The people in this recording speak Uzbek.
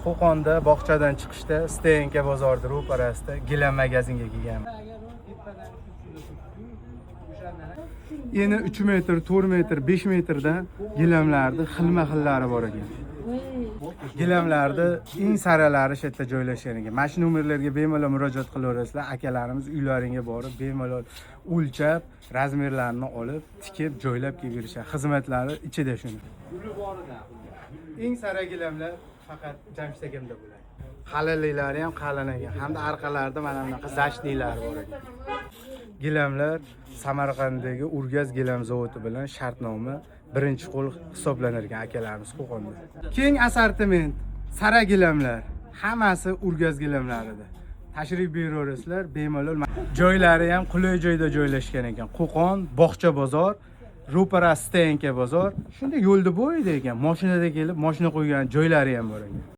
Qo'qonda bog'chadan chiqishda Stenka bozorida ro'parasida gilam magazinga kelganman. Eni 3 metr, 4 metr, 5 metrdan gilamlarning xilma-xillari bor ekan. Gilamlarda eng saralari shu yerda joylashgan ekan. Mana shu nomerlarga bemalol murojaat qilaverasizlar. Akalarimiz uylaringga borib, bemalol o'lchab, razmerlarini olib, tikib, joylab kelib berishadi. Xizmatlari ichida shuni. Eng sara gilamlar faqat Jamshid akamda bo'ladi. Qaliliklari ham qalin ekan. Hamda orqalarida mana bunaqa zashtlilar bor ekan. Gilamlar Samarqanddagi Urgaz gilam zavodi bilan shartnoma birinchi qo'l hisoblanar ekan akalarimiz Qo'qonda. Keng assortiment, sara gilamlar, hammasi Urgaz gilamlarida. Tashrif buyuraverasizlar, bemalol. Joylari ham qulay joyda joylashgan ekan. Qo'qon, Bog'cha bozor, ro'para Stenka bozor. Shunda yo'lda bo'yida ekan. Mashinada kelib, mashina qo'ygan joylari ham bor ekan.